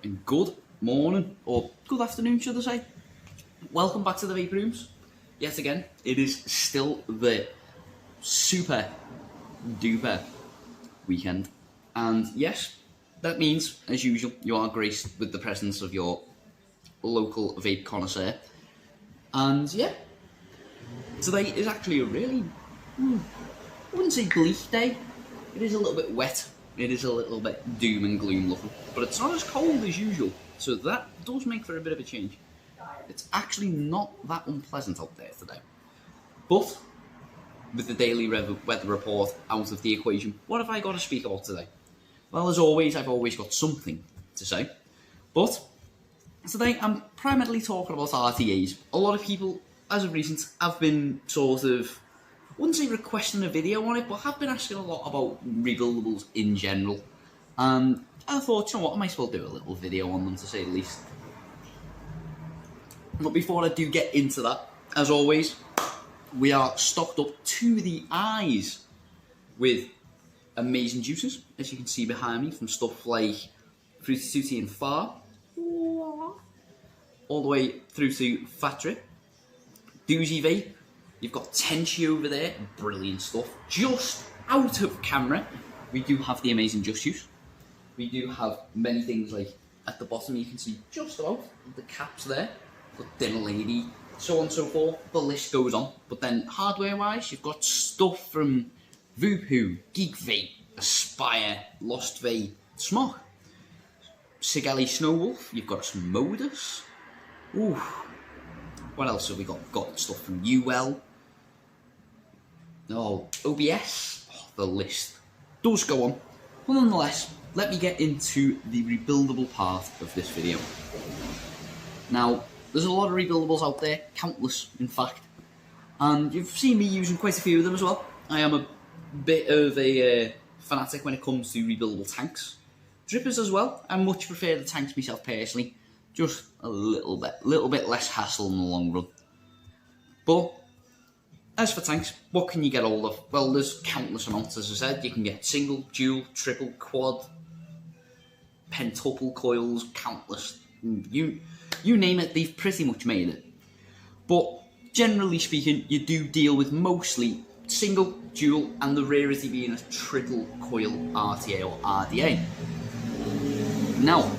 and good morning, or good afternoon should I say. Welcome back to the Vape Rooms. Yet again, it is still the super duper weekend. And yes, that means, as usual, you are graced with the presence of your local vape connoisseur. And yeah, today is actually a really, I wouldn't say bleak day. It is a little bit wet. It is a little bit doom and gloom looking, but it's not as cold as usual, so that does make for a bit of a change. It's actually not that unpleasant out there today. But with the daily weather report out of the equation, what have I got to speak about today? Well, as always, I've always got something to say. But today I'm primarily talking about RTAs. A lot of people, as of recent, have been sort of, I wouldn't say requesting a video on it, but have been asking a lot about rebuildables in general. And I thought, you know what, I might as well do a little video on them to say the least. But before I do get into that, as always, we are stocked up to the eyes with amazing juices, as you can see behind me, from stuff like Fruity Tooty and Far, all the way through to Fat Drip, Doozy Vape. You've got Tenchi over there, brilliant stuff. Just out of camera, we do have the amazing Just Juice. We do have many things like at the bottom you can see just about the caps there. Got Dinner Lady, so on and so forth. The list goes on. But then hardware-wise, you've got stuff from Voopoo, Geek Vape, Aspire, Lost Vape, Smock, Sigali Snowwolf. You've got some Modus. Ooh. What else have we got? Got stuff from UL. Oh, OBS. Oh, the list does go on. But nonetheless, let me get into the rebuildable part of this video. Now, there's a lot of rebuildables out there, countless in fact. And you've seen me using quite a few of them as well. I am a bit of a fanatic when it comes to rebuildable tanks. Drippers as well. I much prefer the tanks myself personally. Just a little bit less hassle in the long run. But as for tanks, what can you get hold of? Well, there's countless amounts, as I said. You can get single, dual, triple, quad, pentuple coils, countless. You name it, they've pretty much made it. But generally speaking, you do deal with mostly single, dual, and the rarity being a triple coil RTA or RDA. Now,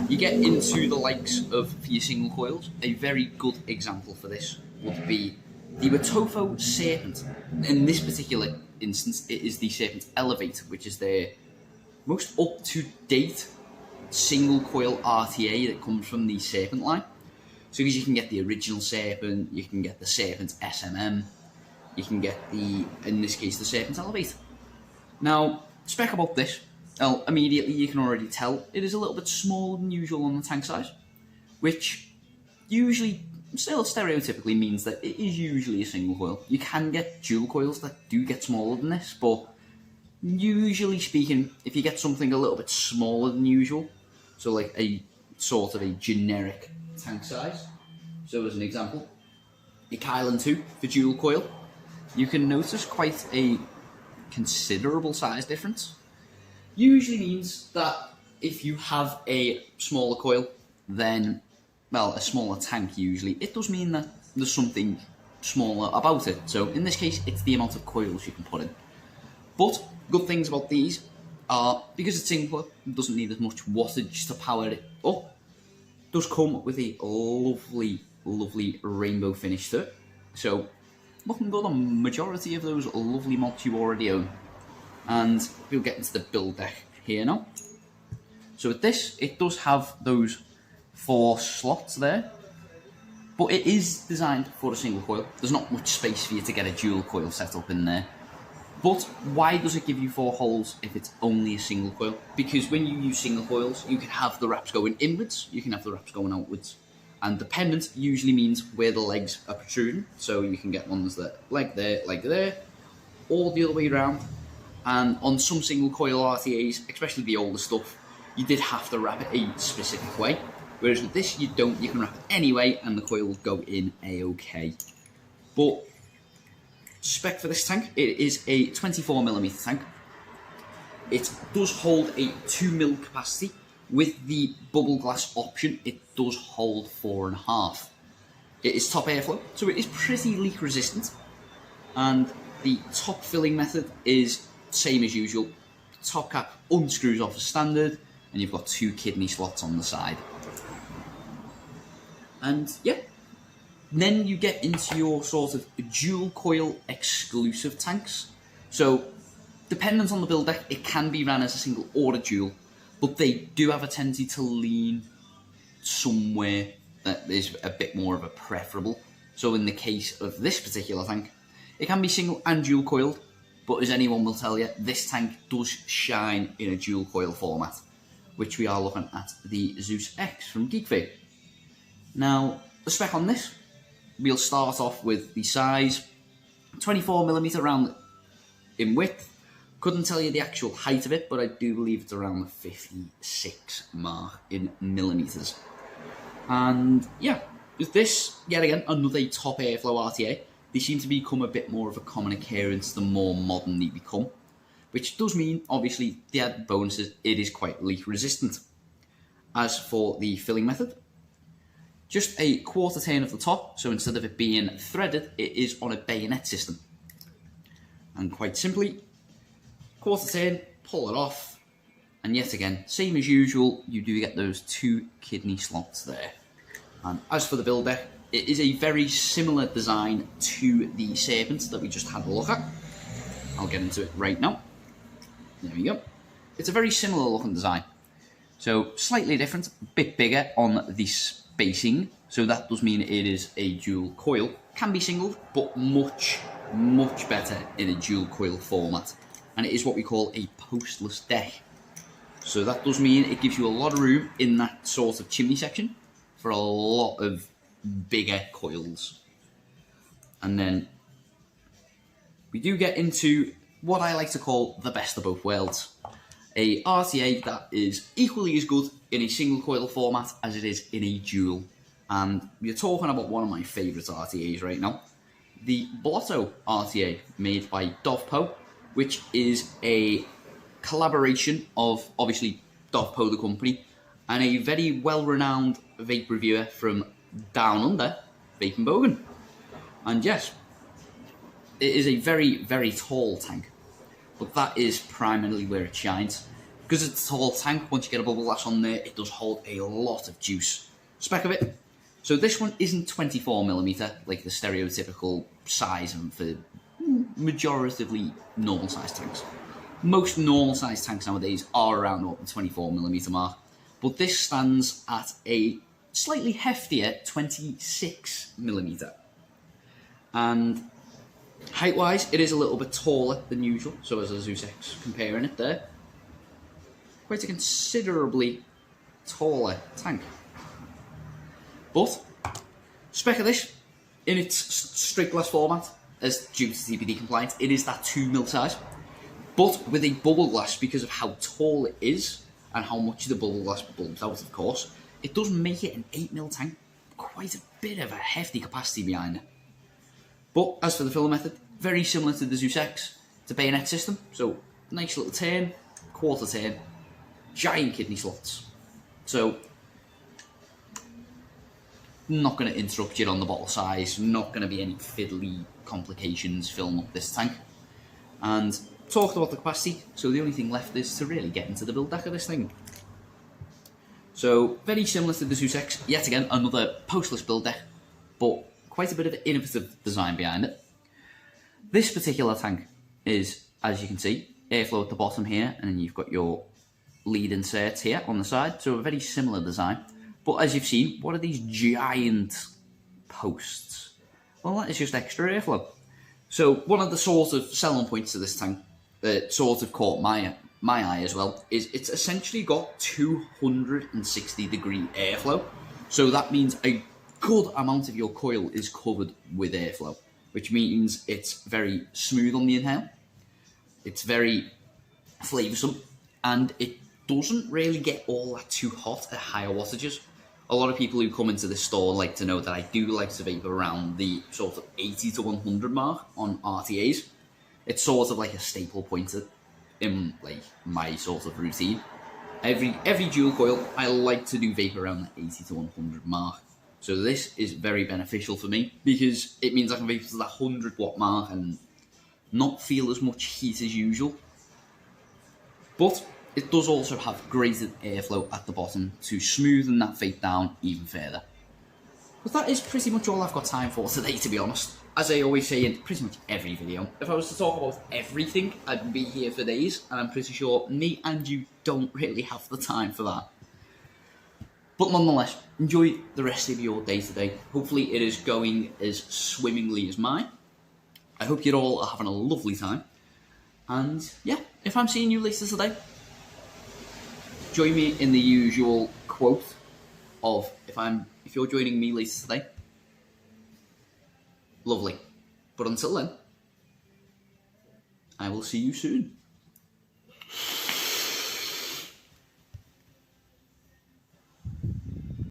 you get into the likes of, for your single coils, a very good example for this would be the Watofo Serpent. In this particular instance, it is the Serpent Elevate, which is their most up-to-date single coil RTA that comes from the Serpent line. So you can get the original Serpent, you can get the Serpent SMM, you can get the, in this case, the Serpent Elevate. Now, spec about this. Well, immediately you can already tell it is a little bit smaller than usual on the tank size, which usually, still stereotypically means that it is usually a single coil. You can get dual coils that do get smaller than this, but usually speaking, if you get something a little bit smaller than usual, so like a sort of a generic tank size, so as an example, a Kylan 2 for dual coil, you can notice quite a considerable size difference. Usually means that if you have a smaller coil, then, well, a smaller tank usually, it does mean that there's something smaller about it. So in this case, it's the amount of coils you can put in. But good things about these are, because it's single coil, it doesn't need as much wattage to power it up, it does come with a lovely, lovely rainbow finish to it. So looking good on majority of those lovely mods you already own. And we'll get into the build deck here now. So with this, it does have those 4 slots there, but it is designed for a single coil. There's not much space for you to get a dual coil set up in there. But why does it give you 4 holes if it's only a single coil? Because when you use single coils, you can have the wraps going inwards, you can have the wraps going outwards. And dependent usually means where the legs are protruding. So you can get ones that like there, or the other way around. And on some single coil RTAs, especially the older stuff, you did have to wrap it a specific way. Whereas with this, you don't. You can wrap it any way, and the coil will go in a-okay. But spec for this tank, it is a 24mm tank. It does hold a 2mm capacity, With the bubble glass option, it does hold 4.5. It is top airflow, so it is pretty leak resistant. And the top filling method is same as usual. The top cap unscrews off as standard, and you've got 2 kidney slots on the side. And yeah, then you get into your sort of dual coil exclusive tanks. So dependent on the build deck, it can be ran as a single or a dual, but they do have a tendency to lean somewhere that is a bit more of a preferable. So in the case of this particular tank, it can be single and dual coiled, but as anyone will tell you, this tank does shine in a dual coil format, which we are looking at the Zeus X from GeekVape. Now, the spec on this, we'll start off with the size, 24mm round in width. Couldn't tell you the actual height of it, but I do believe it's around the 56 mark in millimeters. And yeah, with this, yet again, another top airflow RTA. They seem to become a bit more of a common occurrence the more modern they become, which does mean, obviously, the added bonuses, it is quite leak resistant. As for the filling method, just a quarter turn of the top, so instead of it being threaded, it is on a bayonet system. And quite simply, quarter turn, pull it off, and yet again, same as usual, you do get those 2 kidney slots there. And as for the build deck, it is a very similar design to the Serpent that we just had a look at. I'll get into it right now. There we go. It's a very similar looking design. So slightly different, a bit bigger on the spacing. So that does mean it is a dual coil. Can be single, but much, much better in a dual coil format. And it is what we call a postless deck. So that does mean it gives you a lot of room in that sort of chimney section for a lot of bigger coils. And then we do get into what I like to call the best of both worlds. A RTA that is equally as good in a single coil format as it is in a dual. And we're talking about one of my favourite RTAs right now. The Blotto RTA made by Dovpo, which is a collaboration of, obviously, Dovpo the company, and a very well-renowned vape reviewer from down under, Vape and Bogan. And yes, it is a very, very tall tank, but that is primarily where it shines. Because it's a tall tank, once you get a bubble glass on there, it does hold a lot of juice. Spec of it. So this one isn't 24mm, like the stereotypical size for majoritively normal sized tanks. Most normal sized tanks nowadays are around the 24mm mark, but this stands at a slightly heftier 26mm. And height wise, it is a little bit taller than usual, so as a Zeus X comparing it there, quite a considerably taller tank. But spec of this, in its straight glass format, as due to TPD compliance, it is that 2mm size. But with a bubble glass, because of how tall it is, and how much the bubble glass bulbs out, of course, it does make it an 8mm tank. Quite a bit of a hefty capacity behind it. But as for the filler method, very similar to the Zeus X. It's a bayonet system, so nice little turn, quarter turn, giant kidney slots. So, not going to interrupt you on the bottle size, not going to be any fiddly complications filling up this tank. And talked about the capacity, so the only thing left is to really get into the build deck of this thing. So, very similar to the Zeus X, yet again, another postless build deck, but quite a bit of innovative design behind it. This particular tank is, as you can see, airflow at the bottom here, and then you've got your lead inserts here on the side, so a very similar design. But as you've seen, what are these giant posts? Well, that is just extra airflow. So one of the sort of selling points to this tank that sort of caught my eye as well is it's essentially got 260 degree airflow. So that means a good amount of your coil is covered with airflow, which means it's very smooth on the inhale, it's very flavoursome, and it doesn't really get all that too hot at higher wattages. A lot of people who come into this store like to know that I do like to vape around the sort of 80 to 100 mark on RTAs. It's sort of like a staple point in like my sort of routine. Every dual coil, I like to do vape around the 80 to 100 mark. So this is very beneficial for me because it means I can vape to the 100 watt mark and not feel as much heat as usual. But it does also have greater airflow at the bottom to smoothen that vape down even further. But that is pretty much all I've got time for today, to be honest. As I always say in pretty much every video, if I was to talk about everything, I'd be here for days, and I'm pretty sure me and you don't really have the time for that. But nonetheless, enjoy the rest of your day today. Hopefully it is going as swimmingly as mine. I hope you're all having a lovely time. And yeah, if I'm seeing you later today, join me in the usual quote of if you're joining me later today, lovely. But until then, I will see you soon.